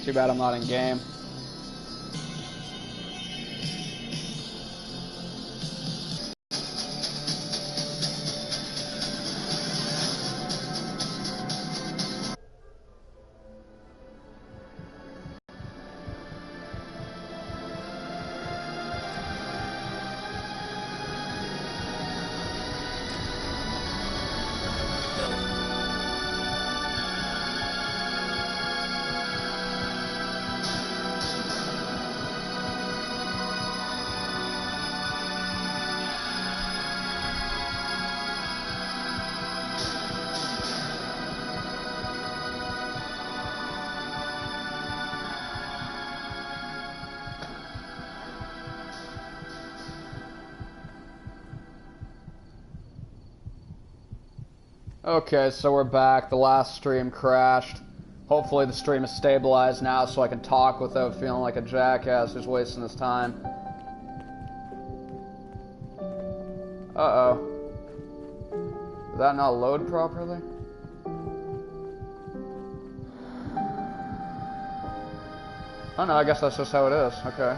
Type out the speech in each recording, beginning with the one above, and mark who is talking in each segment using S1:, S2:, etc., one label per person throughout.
S1: Too bad I'm not in game. Okay, so we're back. The last stream crashed. Hopefully the stream is stabilized now so I can talk without feeling like a jackass who's wasting his time. Uh-oh. Did that not load properly? Oh no, I guess that's just how it is. Okay.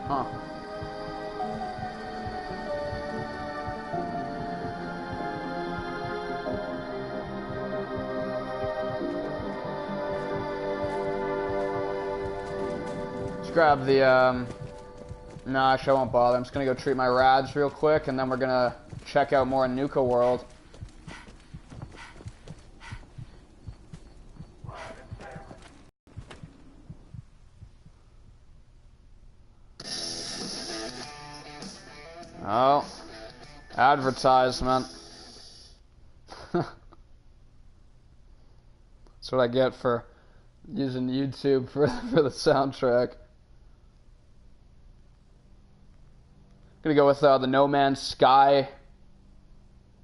S1: Huh. Let's grab the, no, actually I won't bother. I'm just gonna go treat my rads real quick, and then we're gonna check out more in Nuka World. Oh, advertisement. That's what I get for using YouTube for the soundtrack. Gonna go with the No Man's Sky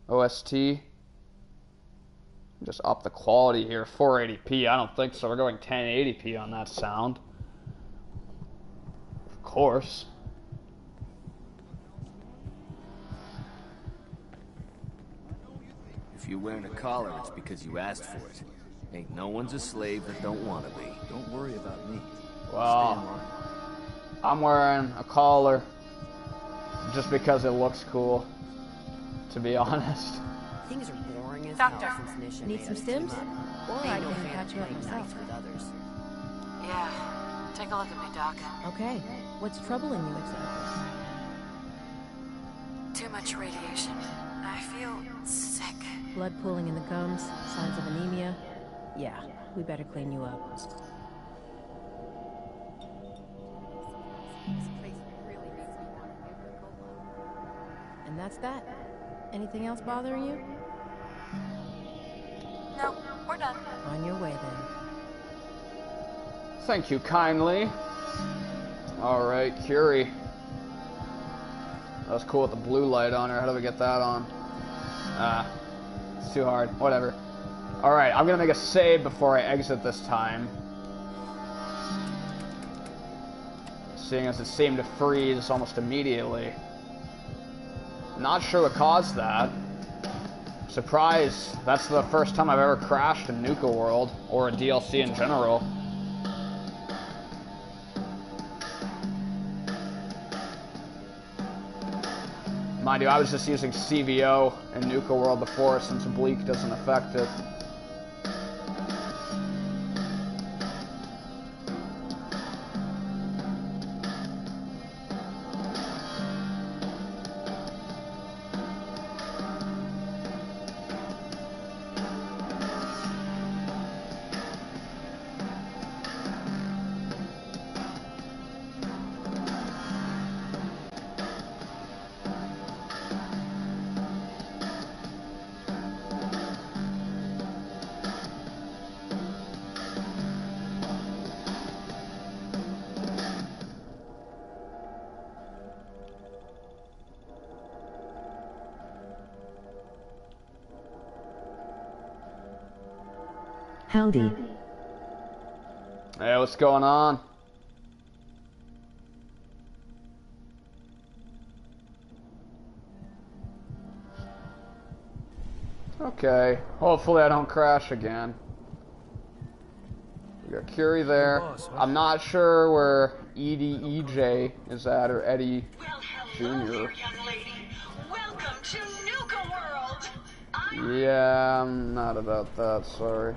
S1: OST. Just up the quality here, 480p. I don't think so. We're going 1080p on that sound. Of course.
S2: If you're wearing a collar, it's because you asked for it. Ain't no one's a slave that don't want to be. Don't worry about me.
S1: Well, I'm wearing a collar just because it looks cool, to be honest.
S3: Things are boring as
S4: Doctor,
S3: hell since Nisha
S4: need some stims? Or I
S3: no
S4: can
S3: fan
S4: catch you up
S3: playing
S4: myself.
S3: nights with others.
S4: Yeah, take a look at me, Doc.
S5: Okay, what's troubling you exactly?
S4: Too much radiation. I feel sick.
S5: Blood pooling in the gums, signs of anemia. Yeah, we better clean you up. And that's that. Anything else bothering you?
S4: No, we're done.
S5: On your way then.
S1: Thank you kindly. Alright, Curie. That was cool with the blue light on her. How do we get that on? It's too hard. Whatever. Alright, I'm gonna make a save before I exit this time. Seeing as it seemed to freeze almost immediately. Not sure what caused that. Surprise, that's the first time I've ever crashed in Nuka World, or a DLC in general. Mind you, I was just using CVO in Nuka World before, since Bleak doesn't affect it.
S6: Howdy.
S1: Hey, what's going on? Okay, hopefully I don't crash again. got Curie there. I'm not sure where EJ is at, or Eddie
S6: Well,
S1: Jr.
S6: hello there, young lady. Welcome to Nuka World.
S1: Yeah, I'm not about that, sorry.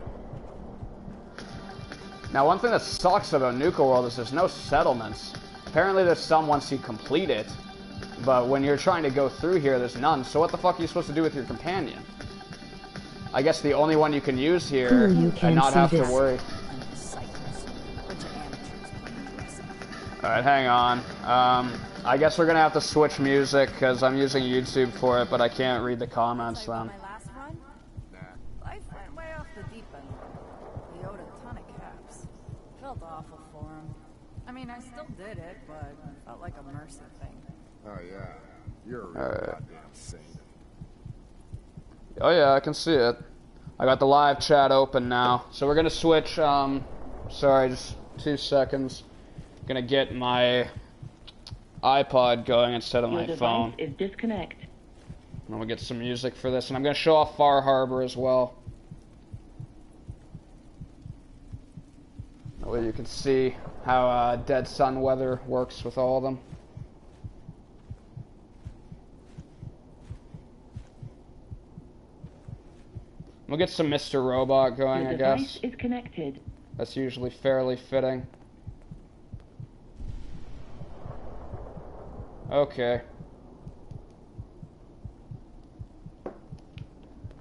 S1: Now, one thing that sucks about Nuka World is there's no settlements. Apparently there's some once you complete it, but when you're trying to go through here, there's none. So what the fuck are you supposed to do with your companion? I guess the only one you can use here and not have to worry. Alright, hang on. I guess we're gonna have to switch music because I'm using YouTube for it, but I can't read the comments then.
S3: My last run? Life went way off the deep end. He owed a ton of caps. Felt awful for him. I mean, I still did it, but it felt like a mercy thing.
S7: Oh yeah, you're a real goddamn saint.
S1: Oh yeah, I can see it. I got the live chat open now. So we're gonna switch, sorry, just 2 seconds. Gonna get my iPod going instead of my phone.
S8: Is disconnect.
S1: And we'll get some music for this, and I'm gonna show off Far Harbor as well. That way you can see how Dead Sun weather works with all of them. We'll get some Mr. Robot going, I guess.
S8: Device is connected.
S1: That's usually fairly fitting. Okay.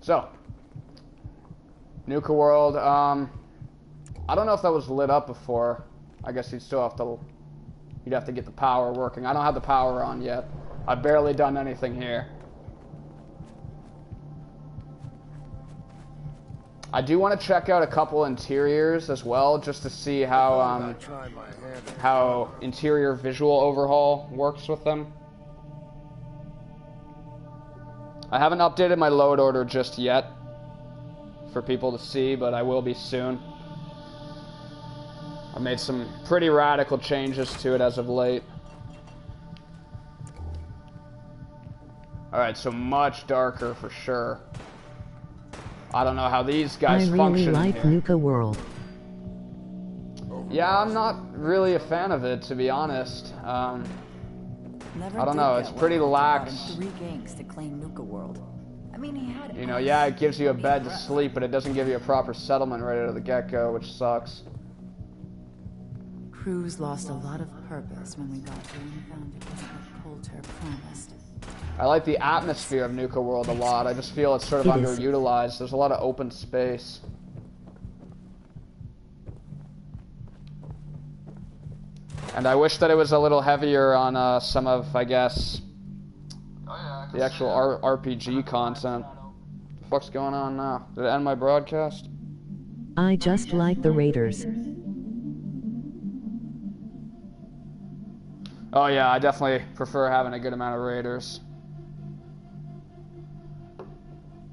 S1: So, Nuka World, I don't know if that was lit up before. I guess you'd still have to, you'd have to get the power working. I don't have the power on yet. I've barely done anything here. I do want to check out a couple interiors as well, just to see how interior visual overhaul works with them. I haven't updated my load order just yet for people to see, but I will be soon. I made some pretty radical changes to it as of late. Alright, so much darker for sure. I don't know how these guys function
S9: I really like Nuka World.
S1: Yeah, I'm not really a fan of it, to be honest. I don't know, it's pretty lax.
S3: 3 gangs to claim Nuka World. I mean, he had,
S1: you know, yeah, it gives you a bed to sleep, but it doesn't give you a proper settlement right out of the get-go, which sucks.
S3: Crews lost a lot of purpose when we got here and found it wasn't what Coulter promised.
S1: I like the atmosphere of Nuka World a lot. I just feel it's sort of underutilized. There's a lot of open space. And I wish that it was a little heavier on some of, I guess, the actual RPG content. What the fuck's going on now? Did it end my broadcast?
S9: I just like the Raiders.
S1: Oh yeah, I definitely prefer having a good amount of Raiders.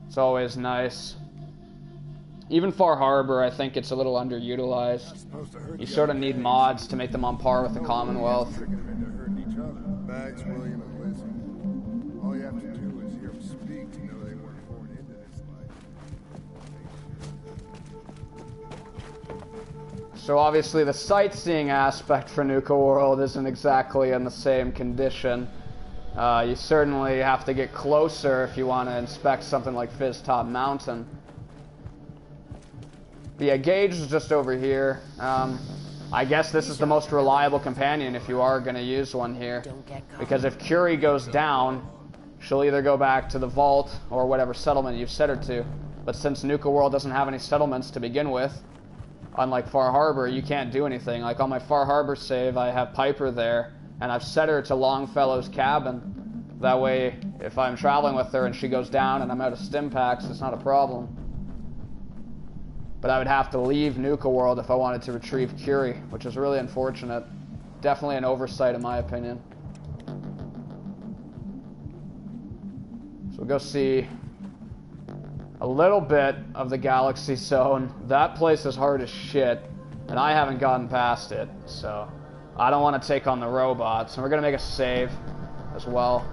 S1: It's always nice. Even Far Harbor, I think it's a little underutilized. You sort of need mods to make them on par with the Commonwealth.
S7: Bags, William, and Lizzie. All you have to do is hear them speak to know they weren't born into this life.
S1: So obviously the sightseeing aspect for Nuka World isn't exactly in the same condition. You certainly have to get closer if you want to inspect something like Fizz Top Mountain. But yeah, Gage is just over here. I guess this is the most reliable companion if you are going to use one here. Because if Curie goes down, she'll either go back to the vault or whatever settlement you've set her to. But since Nuka World doesn't have any settlements to begin with, unlike Far Harbor, you can't do anything. Like on my Far Harbor save, I have Piper there, and I've set her to Longfellow's cabin. That way, if I'm traveling with her and she goes down and I'm out of stim packs, it's not a problem. But I would have to leave Nuka World if I wanted to retrieve Curie, which is really unfortunate. Definitely an oversight in my opinion. So we'll go see a little bit of the Galaxy Zone. That place is hard as shit, and I haven't gotten past it, so I don't want to take on the robots. And we're going to make a save as well.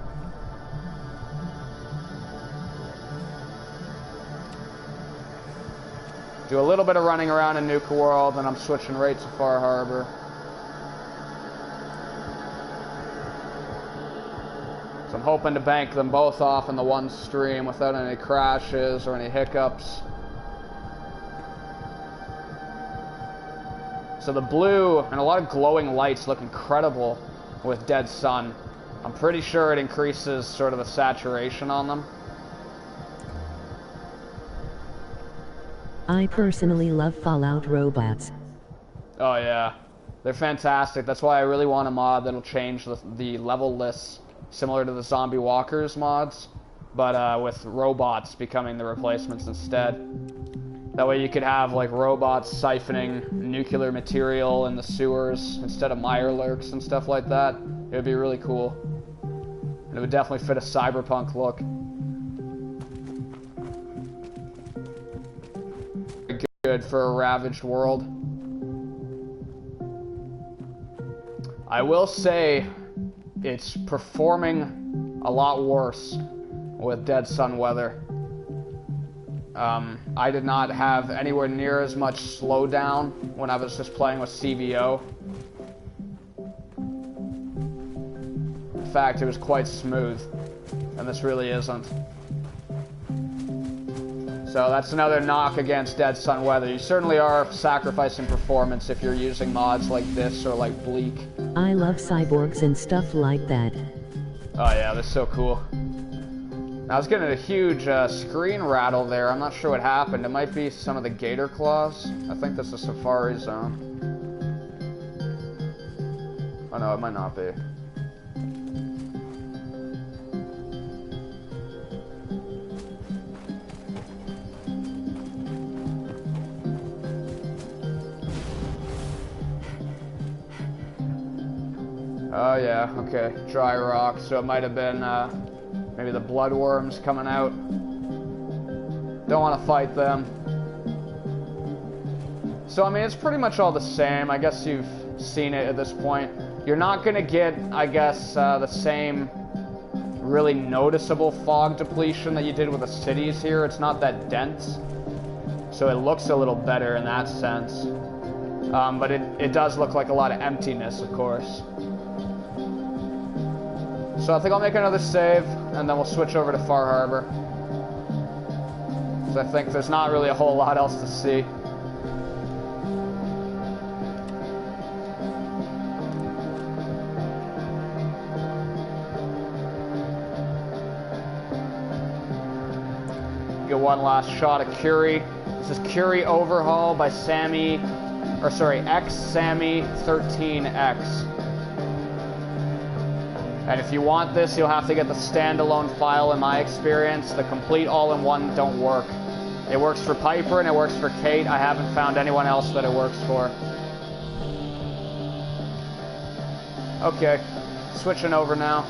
S1: Do a little bit of running around in Nuka World, and I'm switching right to Far Harbor. So I'm hoping to bank them both off in the one stream without any crashes or any hiccups. So the blue and a lot of glowing lights look incredible with Dead Sun. I'm pretty sure it increases sort of the saturation on them.
S9: I personally love Fallout robots.
S1: Oh yeah, they're fantastic. That's why I really want a mod that'll change the level lists, similar to the Zombie Walkers mods, but with robots becoming the replacements instead. That way you could have like robots siphoning nuclear material in the sewers instead of mirelurks and stuff like that. It would be really cool. And it would definitely fit a cyberpunk look. Good for a ravaged world. I will say it's performing a lot worse with Dead Sun weather. I did not have anywhere near as much slowdown when I was just playing with CVO. In fact, it was quite smooth, and this really isn't. So that's another knock against Dead Sun weather. You certainly are sacrificing performance if you're using mods like this or like Bleak.
S9: I love cyborgs and stuff like that.
S1: Oh yeah, they're so cool. I was getting a huge screen rattle there. I'm not sure what happened. It might be some of the gator claws. I think this is Safari Zone. Oh no, it might not be. Oh yeah, okay. Dry rock, so it might have been maybe the bloodworms coming out. Don't want to fight them. So I mean, it's pretty much all the same. I guess you've seen it at this point. You're not going to get, I guess, the same really noticeable fog depletion that you did with the cities here. It's not that dense. So it looks a little better in that sense. But it does look like a lot of emptiness, of course. So I think I'll make another save, and then we'll switch over to Far Harbor. Because I think there's not really a whole lot else to see. Get one last shot of Curie. This is Curie Overhaul by Sammy, or sorry, X Sammy 13X. And if you want this, you'll have to get the standalone file in my experience. The complete all-in-one don't work. It works for Piper and it works for Kate. I haven't found anyone else that it works for. Okay, switching over now.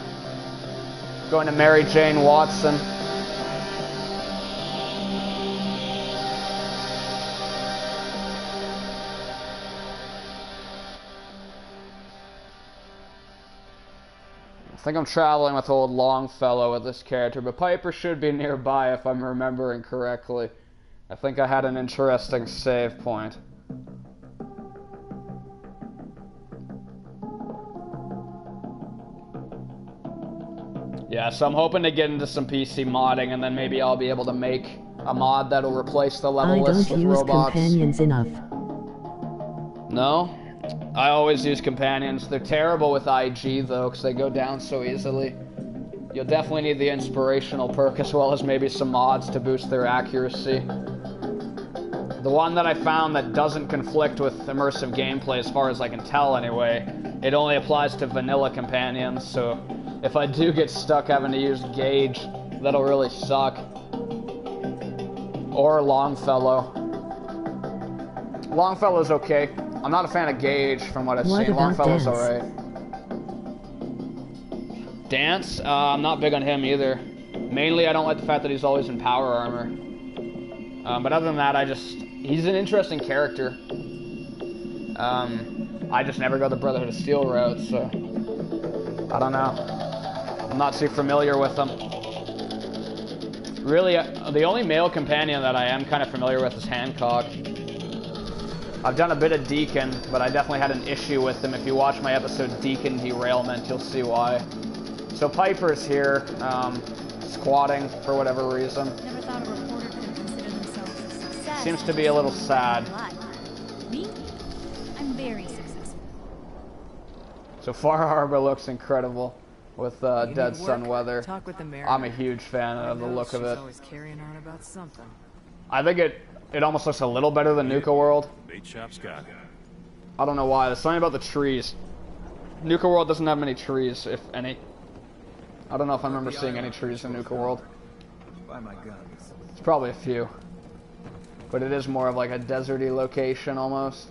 S1: Going to Mary Jane Watson. I think I'm traveling with old Longfellow with this character, but Piper should be nearby if I'm remembering correctly. I think I had an interesting save point. Yeah, so I'm hoping to get into some PC modding, and then maybe I'll be able to make a mod that'll replace the level list with robots.
S9: I don't use companions enough.
S1: No? I always use companions. They're terrible with IG, though, because they go down so easily. You'll definitely need the inspirational perk as well as maybe some mods to boost their accuracy. The one that I found that doesn't conflict with immersive gameplay, as far as I can tell anyway, it only applies to vanilla companions, so if I do get stuck having to use Gage, that'll really suck. Or Longfellow. Longfellow's okay. I'm not a fan of Gage from what I've seen. Longfellow's alright. Dance? I'm not big on him either. Mainly, I don't like the fact that he's always in power armor. But other than that, he's an interesting character. I just never go the Brotherhood of Steel route, so I don't know. I'm not too familiar with them. Really, the only male companion that I am kind of familiar with is Hancock. I've done a bit of Deacon, but I definitely had an issue with him. If you watch my episode Deacon Derailment, you'll see why. So Piper's here, squatting for whatever reason.
S8: Never thought a reporter could consider themselves a success.
S1: Seems to be a little sad.
S8: Me? I'm very successful.
S1: So Far Harbor looks incredible with Dead Sun weather.
S3: Talk with the mayor.
S1: I'm a huge fan of the look of it.
S3: Always carrying on about something.
S1: I think it almost looks a little better than Nuka World.
S10: Bait shop Scott.
S1: I don't know why. There's something about the trees. Nuka World doesn't have many trees, if any. I don't know if I remember seeing any trees in Nuka World.
S2: Buy my guns.
S1: It's probably a few. But it is more of like a deserty location almost.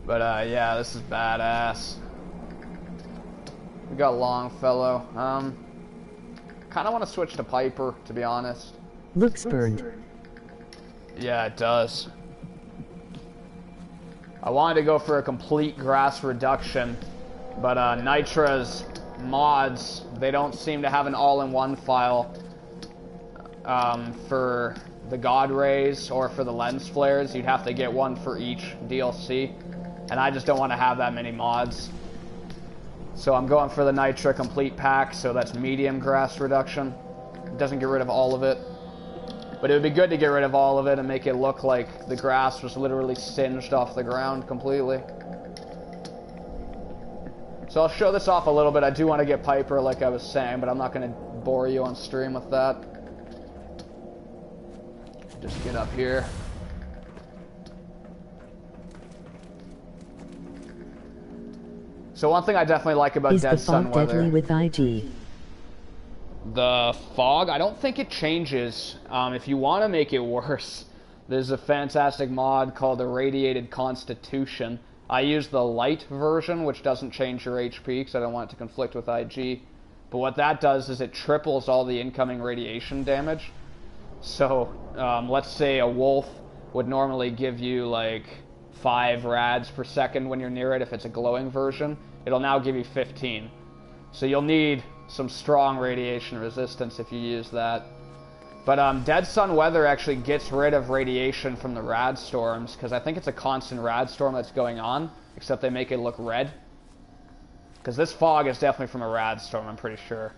S1: But yeah, this is badass. We got Longfellow. Kinda wanna switch to Piper, to be honest.
S9: Looks burned.
S1: Yeah, it does. I wanted to go for a complete grass reduction, but Nitra's mods, they don't seem to have an all-in-one file for the God Rays or for the lens flares. You'd have to get one for each DLC, and I just don't want to have that many mods. So I'm going for the Nitra complete pack, so that's medium grass reduction. It doesn't get rid of all of it. But it would be good to get rid of all of it and make it look like the grass was literally singed off the ground completely. So I'll show this off a little bit. I do want to get Piper, like I was saying, but I'm not going to bore you on stream with that. Just get up here. So one thing I definitely like about Dead Sun weather...
S9: Is the fog deadly with IG?
S1: The fog, I don't think it changes. If you want to make it worse, there's a fantastic mod called Irradiated Constitution. I use the light version, which doesn't change your HP because I don't want it to conflict with IG. But what that does is it triples all the incoming radiation damage. So, let's say a wolf would normally give you like 5 rads per second when you're near it if it's a glowing version. It'll now give you 15. So you'll need some strong radiation resistance if you use that. But Dead Sun weather actually gets rid of radiation from the rad storms, because I think it's a constant rad storm that's going on, except they make it look red. Because this fog is definitely from a rad storm, I'm pretty sure.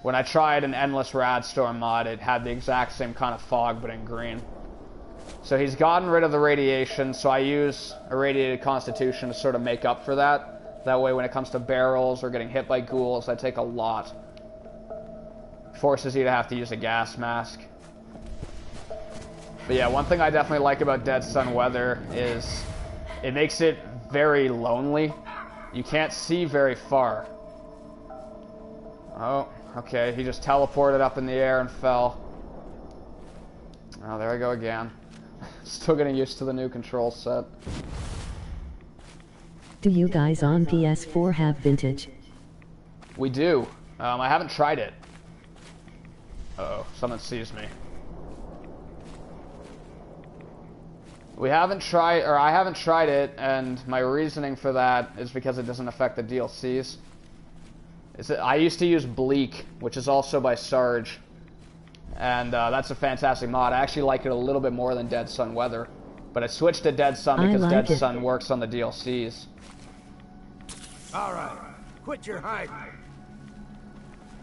S1: When I tried an endless rad storm mod, it had the exact same kind of fog, but in green. So he's gotten rid of the radiation, so I use Irradiated Constitution to sort of make up for that. That way when it comes to barrels or getting hit by ghouls, I take a lot. Forces you to have to use a gas mask. But yeah, one thing I definitely like about Dead Sun weather is it makes it very lonely. You can't see very far. Oh, okay, he just teleported up in the air and fell. Oh, there I go again. Still getting used to the new control set.
S9: Do you guys on PS4 have Vintage?
S1: We do. I haven't tried it. Uh-oh, someone sees me. I haven't tried it, and my reasoning for that is because it doesn't affect the DLCs. I used to use Bleak, which is also by Sarge, and that's a fantastic mod. I actually like it a little bit more than Dead Sun weather, but I switched to Dead Sun because Dead Sun works on the DLCs.
S2: Alright, quit your hiding.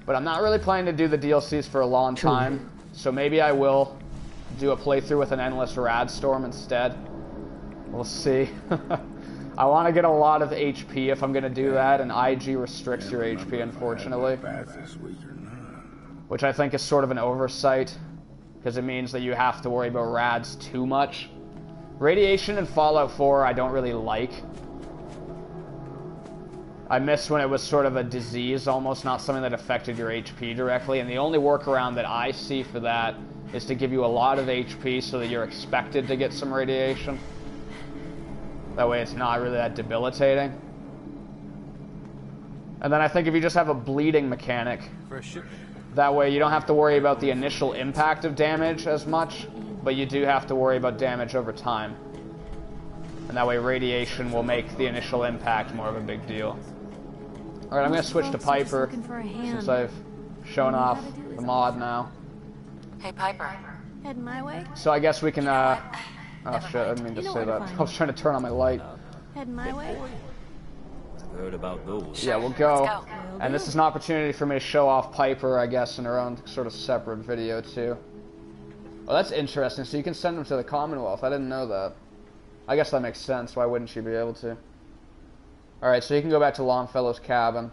S1: But I'm not really planning to do the DLCs for a long time, so maybe I will do a playthrough with an endless rad storm instead. We'll see. I want to get a lot of HP if I'm going to do that, and IG restricts your HP, unfortunately. Which I think is sort of an oversight, because it means that you have to worry about rads too much. Radiation in Fallout 4 I don't really like. I miss when it was sort of a disease almost, not something that affected your HP directly, and the only workaround that I see for that is to give you a lot of HP so that you're expected to get some radiation. That way it's not really that debilitating. And then I think if you just have a bleeding mechanic, that way you don't have to worry about the initial impact of damage as much, but you do have to worry about damage over time. And that way radiation will make the initial impact more of a big deal. Alright, I'm going to switch to Piper, since I've shown off the mod now.
S4: Hey, Piper.
S8: Heading my way?
S1: So I guess we can Oh
S4: Never
S1: shit, I
S4: mind.
S1: didn't mean to
S5: You know
S1: say
S5: where to
S1: that.
S5: find
S1: I was trying to turn on my light.
S5: Heading my way?
S2: I've heard about those.
S1: Yeah, we'll go.
S4: Let's go.
S1: And this is an opportunity for me to show off Piper, I guess, in her own sort of separate video, too. Oh, that's interesting. So you can send them to the Commonwealth. I didn't know that. I guess that makes sense. Why wouldn't she be able to? Alright, so you can go back to Longfellow's cabin.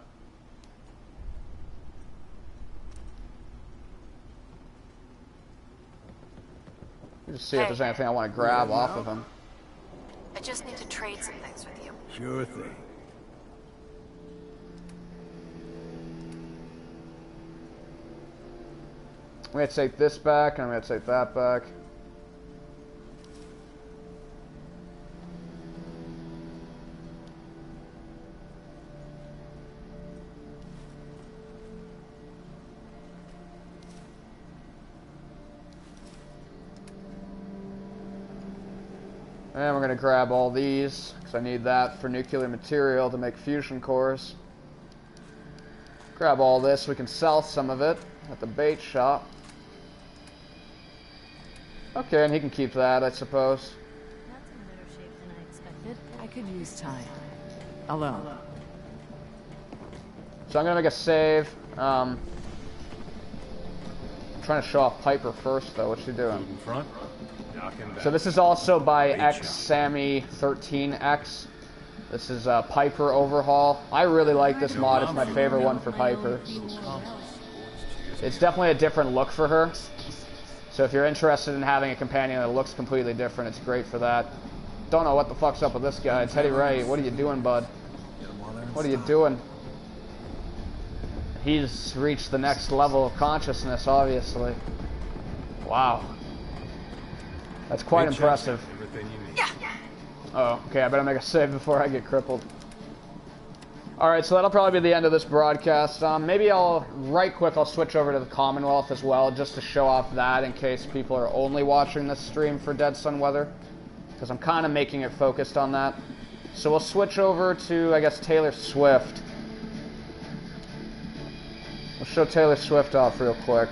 S1: Just see if there's anything I want to grab off of him.
S4: I just need to trade some things with you.
S7: Sure thing.
S1: I'm going to take this back, and I'm going to take that back. And we're going to grab all these, because I need that for nuclear material to make fusion cores. Grab all this, we can sell some of it at the bait shop. Okay, and he can keep that, I suppose.
S5: That's in better shape than I expected.
S3: I could use time. Alone.
S1: So I'm going to make a save. I'm trying to show off Piper first, though. What's she doing?
S10: In front.
S1: So this is also by XSammy13X. This is Piper Overhaul. I really like this mod. It's my favorite one for Piper. It's definitely a different look for her. So if you're interested in having a companion that looks completely different, it's great for that. Don't know what the fuck's up with this guy. Teddy Ray, what are you doing, bud? What are you doing? He's reached the next level of consciousness, obviously. Wow. That's quite impressive. Oh, okay, I better make a save before I get crippled. Alright, so that'll probably be the end of this broadcast. Maybe right quick, I'll switch over to the Commonwealth as well, just to show off that in case people are only watching this stream for Dead Sun Weather. Because I'm kind of making it focused on that. So we'll switch over to, I guess, Taylor Swift. We'll show Taylor Swift off real quick.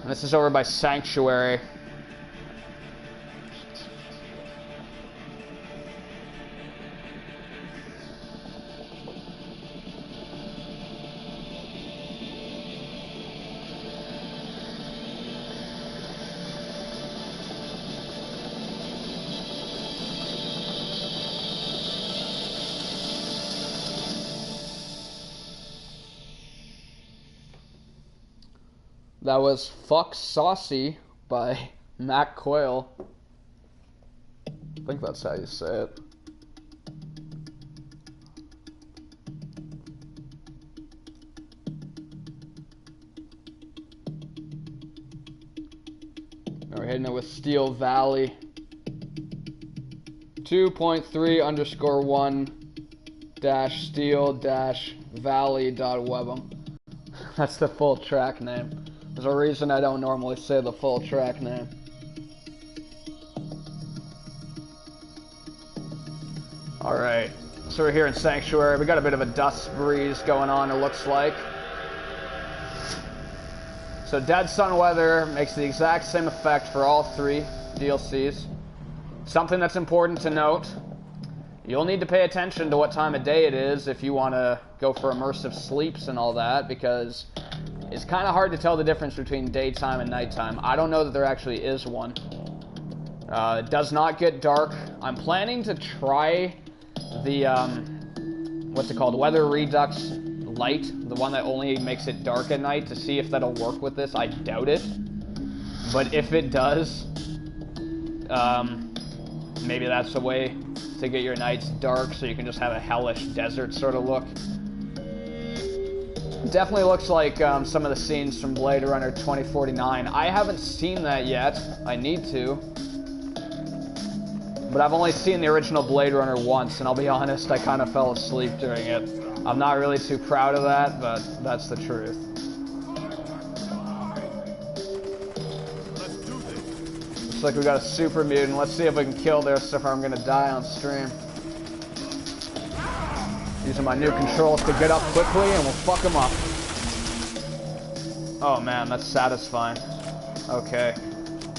S1: And this is over by Sanctuary. That was Fuck Saucy by Mac Coyle. I think that's how you say it. Now we're hitting it with Steel Valley. 2.3_1-steel-valley.webm. That's the full track name. There's a reason I don't normally say the full track name. Alright, so we're here in Sanctuary. We got a bit of a dust breeze going on, it looks like. So Dead Sun Weather makes the exact same effect for all three DLCs. Something that's important to note, you'll need to pay attention to what time of day it is if you want to go for immersive sleeps and all that, because it's kind of hard to tell the difference between daytime and nighttime. I don't know that there actually is one. It does not get dark. I'm planning to try the, what's it called, Weather Redux Light, the one that only makes it dark at night, to see if that'll work with this. I doubt it. But if it does, maybe that's a way to get your nights dark so you can just have a hellish desert sort of look. Definitely looks like some of the scenes from Blade Runner 2049. I haven't seen that yet. I need to. But I've only seen the original Blade Runner once, and I'll be honest, I kind of fell asleep during it. I'm not really too proud of that, but that's the truth. Looks like we got a super mutant. Let's see if we can kill this or I'm gonna die on stream. Using my new controls to get up quickly and we'll fuck him up. Oh man, that's satisfying. Okay.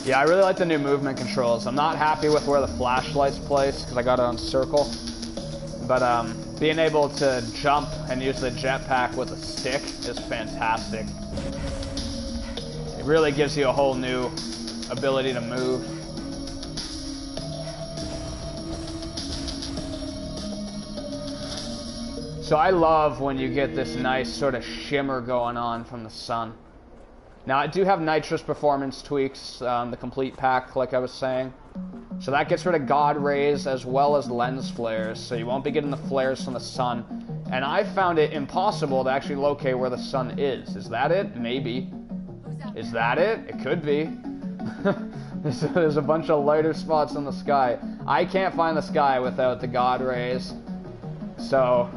S1: Yeah, I really like the new movement controls. I'm not happy with where the flashlight's placed, because I got it on circle. But, being able to jump and use the jetpack with a stick is fantastic. It really gives you a whole new ability to move. So I love when you get this nice sort of shimmer going on from the sun. Now I do have nitrous performance tweaks, the complete pack like I was saying. So that gets rid of God rays as well as lens flares, so you won't be getting the flares from the sun. And I found it impossible to actually locate where the sun is. Is that it? Maybe. Is that it? It could be. There's a bunch of lighter spots in the sky. I can't find the sky without the God rays. So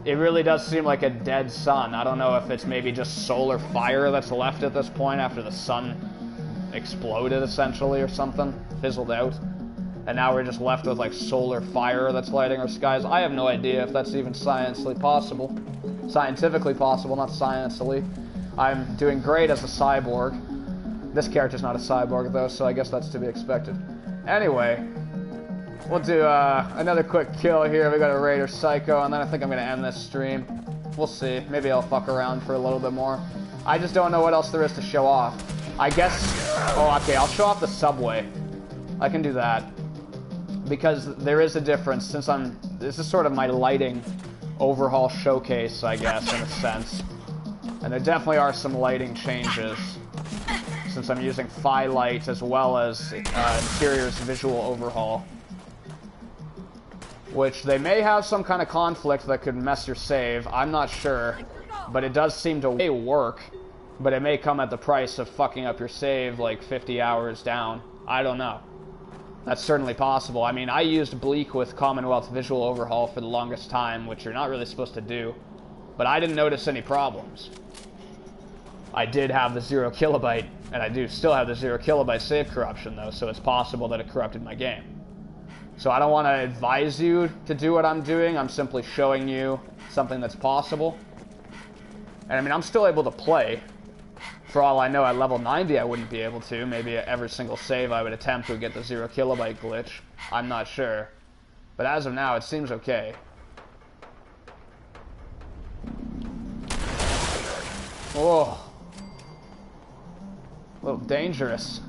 S1: it really does seem like a dead sun. I don't know if it's maybe just solar fire that's left at this point after the sun exploded essentially or something, fizzled out. And now we're just left with like solar fire that's lighting our skies. I have no idea if that's even scientifically possible. Scientifically possible, not sciencely. I'm doing great as a cyborg. This character's not a cyborg though, so I guess that's to be expected. Anyway, we'll do another quick kill here. We got a Raider Psycho, and then I think I'm going to end this stream. We'll see. Maybe I'll fuck around for a little bit more. I just don't know what else there is to show off. I guess... Oh, okay, I'll show off the subway. I can do that. Because there is a difference, since this is sort of my lighting overhaul showcase, I guess, in a sense. And there definitely are some lighting changes, since I'm using Firelight as well as Interior's visual overhaul. Which they may have some kind of conflict that could mess your save, I'm not sure. But it does seem to work, but it may come at the price of fucking up your save like 50 hours down. I don't know. That's certainly possible. I mean, I used Bleak with Commonwealth Visual Overhaul for the longest time, which you're not really supposed to do. But I didn't notice any problems. I did have the 0 kilobyte, and I do still have the 0 kilobyte save corruption though, so it's possible that it corrupted my game. So I don't want to advise you to do what I'm doing, I'm simply showing you something that's possible. And I mean, I'm still able to play. For all I know, at level 90 I wouldn't be able to. Maybe at every single save I would attempt to get the 0 kilobyte glitch. I'm not sure. But as of now, it seems okay. Oh. A little dangerous.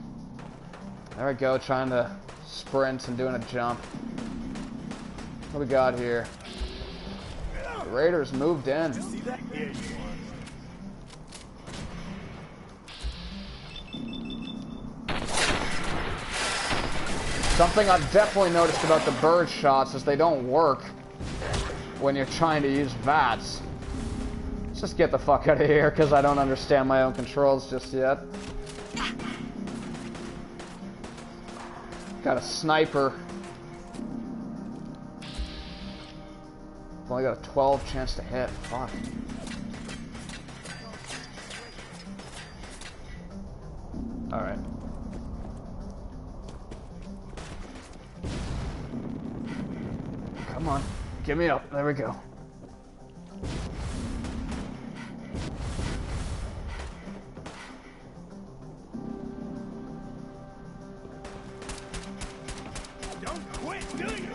S1: There we go, trying to sprint and doing a jump. What do we got here? The Raiders moved in. Something I've definitely noticed about the bird shots is they don't work when you're trying to use VATS. Let's just get the fuck out of here because I don't understand my own controls just yet. Got a sniper. I've only got a 12 chance to hit. Fuck. Alright. Come on. Get me up. There we go.
S10: Don't quit, do you?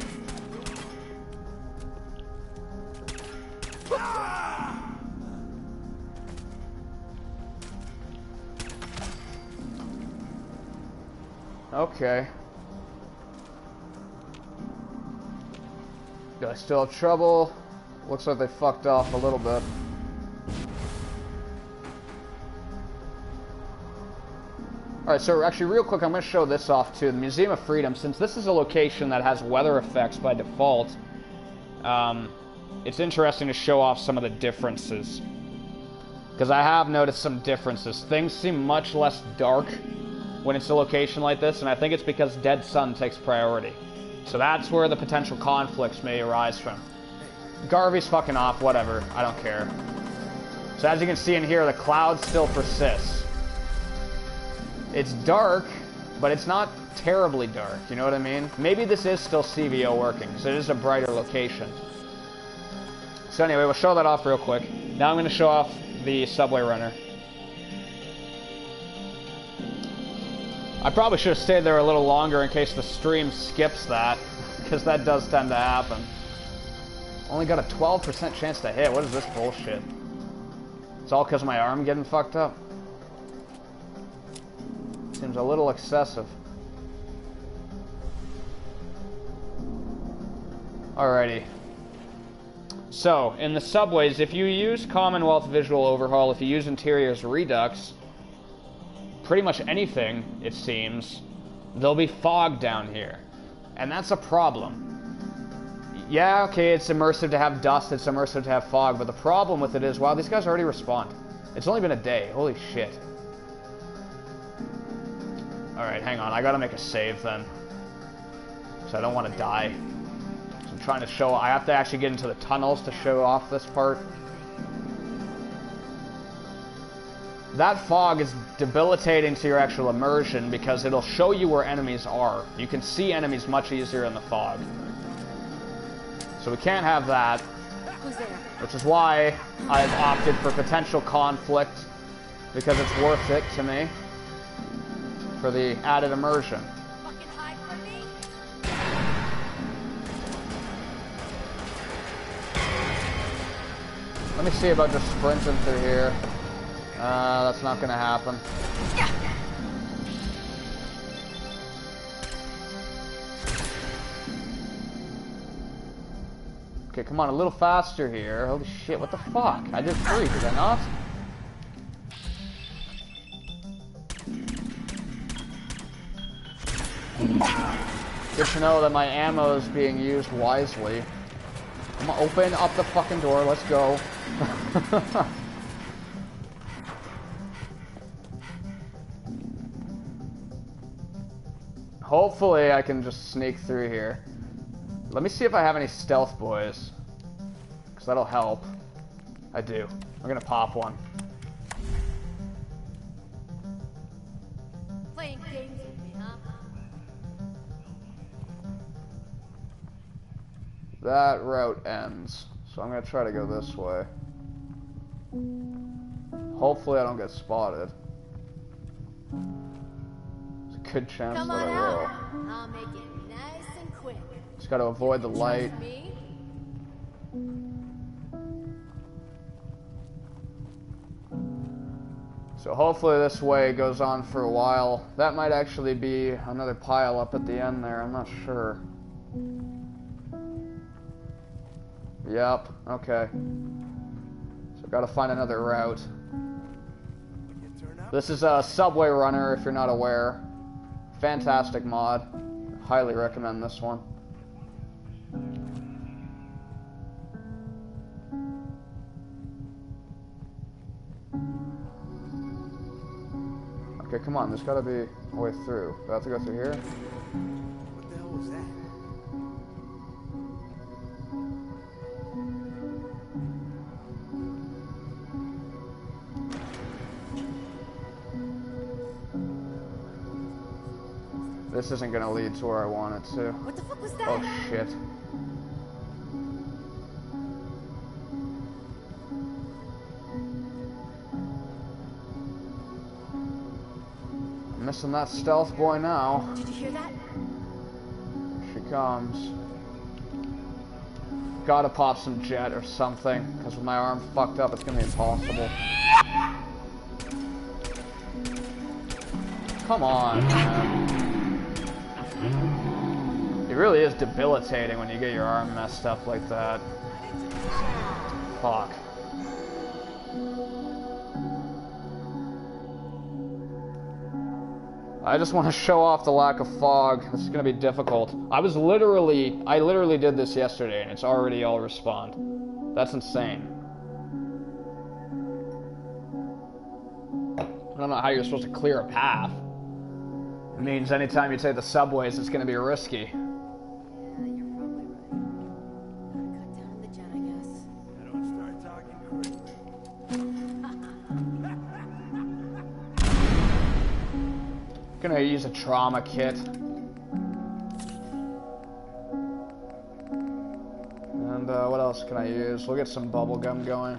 S1: Okay. Do I still have trouble? Looks like they fucked off a little bit. Alright, so actually real quick, I'm going to show this off too. The Museum of Freedom, since this is a location that has weather effects by default, it's interesting to show off some of the differences. Because I have noticed some differences. Things seem much less dark when it's a location like this, and I think it's because Dead Sun takes priority. So that's where the potential conflicts may arise from. Garvey's fucking off, whatever, I don't care. So as you can see in here, the cloud still persists. It's dark, but it's not terribly dark, you know what I mean? Maybe this is still CVO working, because it is a brighter location. So anyway, we'll show that off real quick. Now I'm going to show off the subway runner. I probably should have stayed there a little longer in case the stream skips that, because that does tend to happen. Only got a 12% chance to hit. What is this bullshit? It's all because of my arm getting fucked up. Seems a little excessive. Alrighty. So, in the subways, if you use Commonwealth Visual Overhaul, if you use Interiors Redux, pretty much anything, it seems, there'll be fog down here. And that's a problem. Yeah, okay, it's immersive to have dust, it's immersive to have fog, but the problem with it is, wow, these guys already respawned. It's only been a day. Holy shit. Alright, hang on. I gotta make a save then. So I don't want to die. So I'm trying to show... I have to actually get into the tunnels to show off this part. That fog is debilitating to your actual immersion because it'll show you where enemies are. You can see enemies much easier in the fog. So we can't have that. Which is why I've opted for potential conflict, because it's worth it to me for the added immersion. Let me see about just sprinting through here. That's not gonna happen. Okay, come on, a little faster here. Holy shit, what the fuck? I did 3, did I not? Good to know that my ammo is being used wisely. Come on, open up the fucking door, let's go. Hopefully I can just sneak through here. Let me see if I have any stealth boys, because that'll help. I do. I'm gonna pop one.
S5: Playing games with me, huh?
S1: That route ends, so I'm gonna try to go this way. Hopefully I don't get spotted. There's a good chance that I will.
S5: I'll make it nice and quick.
S1: Just gotta avoid the light. So hopefully this way goes on for a while. That might actually be another pile up at the end there, I'm not sure. Yep, okay. So gotta find another route. This is a Subway Runner, if you're not aware. Fantastic mod. Highly recommend this one. Okay, come on, there's gotta be a way through. Do I have to go through here?
S10: What the hell was that?
S1: This isn't gonna lead to where I want it to.
S5: What the fuck was that?
S1: Oh shit. I'm missing that stealth boy now.
S5: Did you hear that?
S1: Here she comes. Gotta pop some jet or something, because with my arm fucked up, it's gonna be impossible. Come on, man. It really is debilitating when you get your arm messed up like that. Fuck. I just want to show off the lack of fog. This is going to be difficult. I literally did this yesterday and it's already all respawned. That's insane. I don't know how you're supposed to clear a path. It means anytime you take the subways, it's going to be risky.
S5: Yeah, you're probably right. Gotta cut down the jet, I guess.
S10: I don't start talking crazy.
S1: Gonna use a trauma kit. And what else can I use? We'll get some bubble gum going.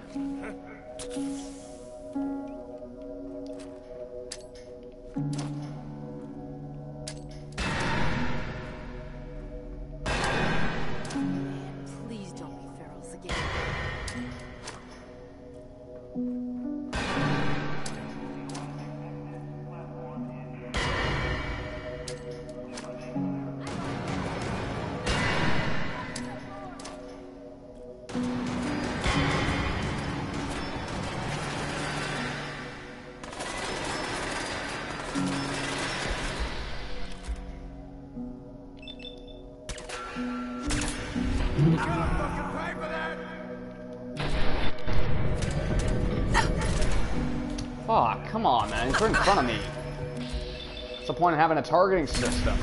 S10: fucking pay for that?
S1: Fuck, come on, man. He's right in front of me. What's the point of having a targeting system?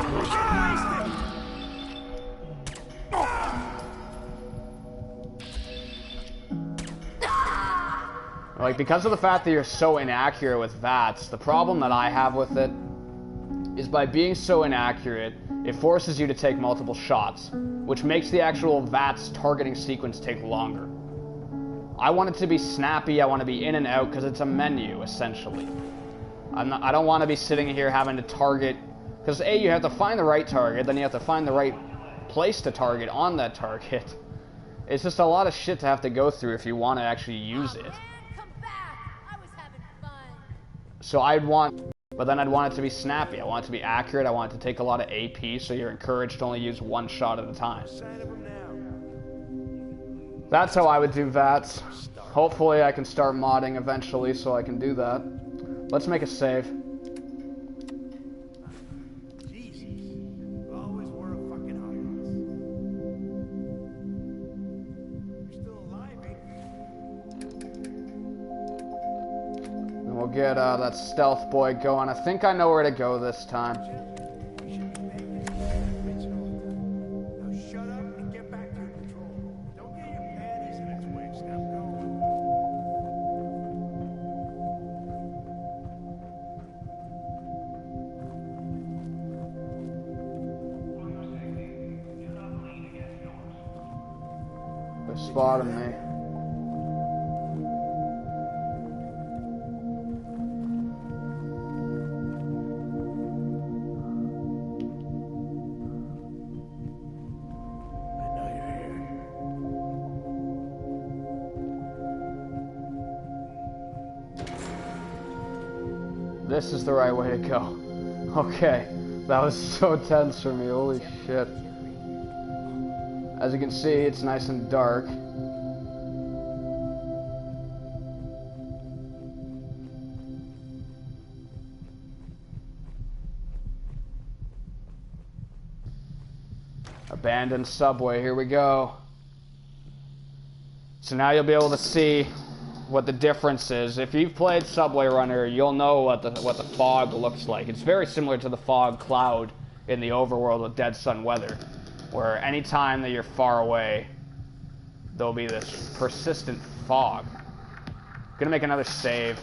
S1: Like, because of the fact that you're so inaccurate with VATS, the problem that I have with it is by being so inaccurate, it forces you to take multiple shots, which makes the actual VATS targeting sequence take longer. I want it to be snappy, I want to be in and out, because it's a menu, essentially. I don't want to be sitting here having to target, because A, you have to find the right target, then you have to find the right place to target on that target. It's just a lot of shit to have to go through if you want to actually use it. So but then I'd want it to be snappy. I want it to be accurate. I want it to take a lot of AP, so you're encouraged to only use one shot at a time. That's how I would do VATS. Hopefully I can start modding eventually so I can do that. Let's make a save. We'll get that stealth boy going. I think I know where to go this time.
S10: Now shut up and get back to control. Don't get your panties in a twist. Now go.
S1: They're spotting me. This is the right way to go. Okay, that was so tense for me, holy shit. As you can see, it's nice and dark. Abandoned subway, here we go. So now you'll be able to see what the difference is. If you've played Subway Runner, you'll know what the fog looks like. It's very similar to the fog cloud in the overworld with Dead Sun Weather, where any time that you're far away, there'll be this persistent fog. Gonna make another save.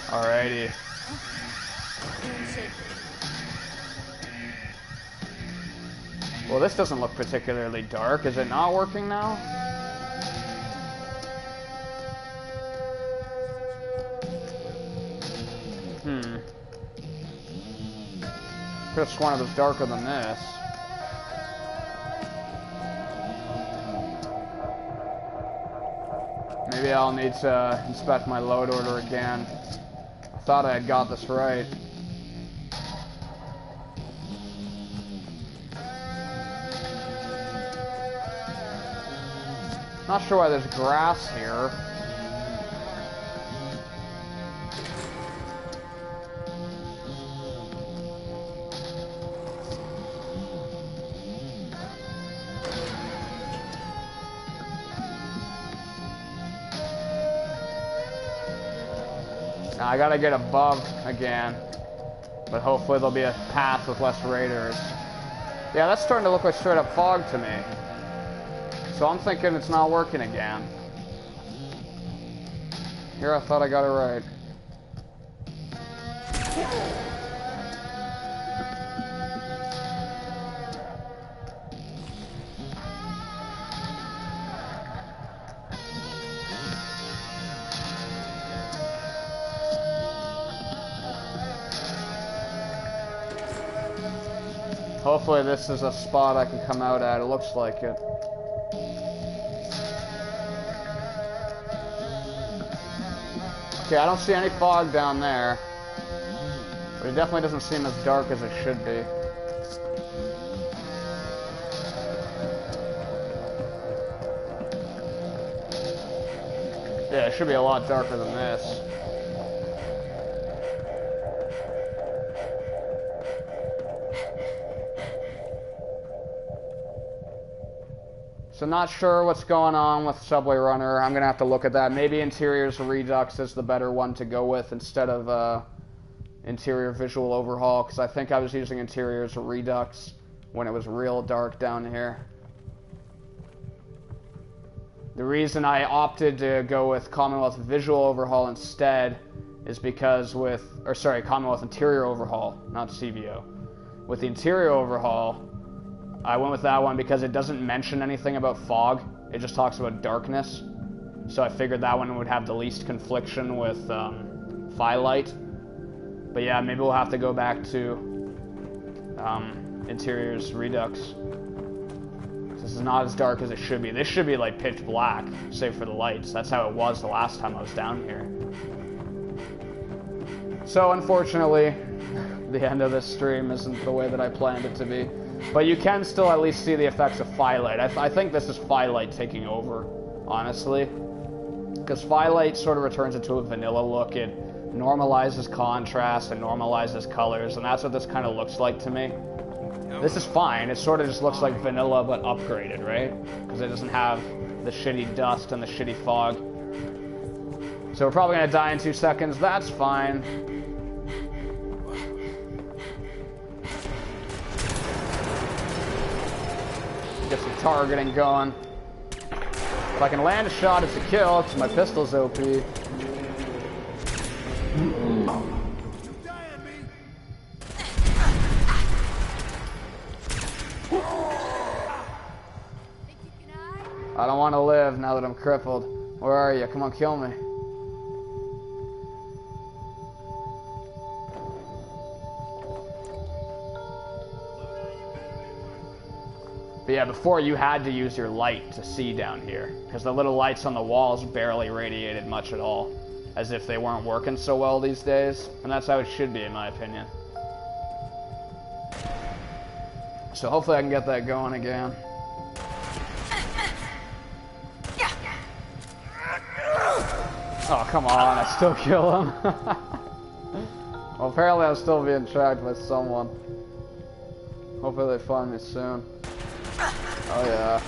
S1: Alrighty. Well, this doesn't look particularly dark. Is it not working now? Could have sworn it was darker than this. Maybe I'll need to inspect my load order again. I thought I had got this right. Not sure why there's grass here. Now I gotta get above again, but hopefully there'll be a path with less raiders. Yeah, that's starting to look like straight up fog to me. So I'm thinking it's not working again. Here I thought I got it right. Hopefully this is a spot I can come out at. It looks like it. Okay, I don't see any fog down there. But it definitely doesn't seem as dark as it should be. Yeah, it should be a lot darker than this. So not sure what's going on with Subway Runner. I'm going to have to look at that. Maybe Interiors Redux is the better one to go with instead of Interior Visual Overhaul, because I think I was using Interiors Redux when it was real dark down here. The reason I opted to go with Commonwealth Visual Overhaul instead is because Commonwealth Interior Overhaul, not CVO. With the Interior Overhaul, I went with that one because it doesn't mention anything about fog. It just talks about darkness. So I figured that one would have the least confliction with Firelight. But yeah, maybe we'll have to go back to Interiors Redux. This is not as dark as it should be. This should be like pitch black, save for the lights. That's how it was the last time I was down here. So unfortunately, the end of this stream isn't the way that I planned it to be. But you can still at least see the effects of Firelight. I think this is Firelight taking over, honestly. Because Firelight sort of returns it to a vanilla look. It normalizes contrast and normalizes colors, and that's what this kind of looks like to me. This is fine. It sort of just looks like vanilla, but upgraded, right? Because it doesn't have the shitty dust and the shitty fog. So we're probably going to die in 2 seconds. That's fine. Get some targeting going. If I can land a shot, it's a kill, because my pistol's OP. I don't want to live now that I'm crippled. Where are you? Come on, kill me. But yeah, before you had to use your light to see down here, because the little lights on the walls barely radiated much at all, as if they weren't working so well these days, and that's how it should be in my opinion. So hopefully I can get that going again. Oh, come on, I still kill him. Well, apparently I'm still being tracked by someone. Hopefully they find me soon. Oh yeah.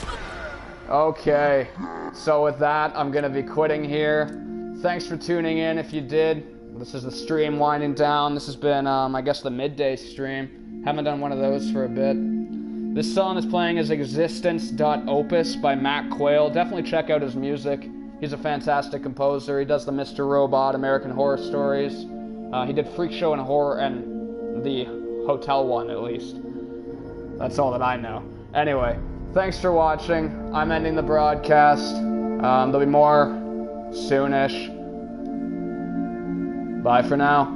S1: Okay, so with that, I'm gonna be quitting here. Thanks for tuning in if you did. This is the stream winding down. This has been, I guess, the midday stream. Haven't done one of those for a bit. This song is playing as Existence.Opus by Matt Quayle. Definitely check out his music. He's a fantastic composer. He does the Mr. Robot, American Horror Stories. He did Freak Show and Horror, and the Hotel one, at least. That's all that I know. Anyway, thanks for watching. I'm ending the broadcast. There'll be more soonish. Bye for now.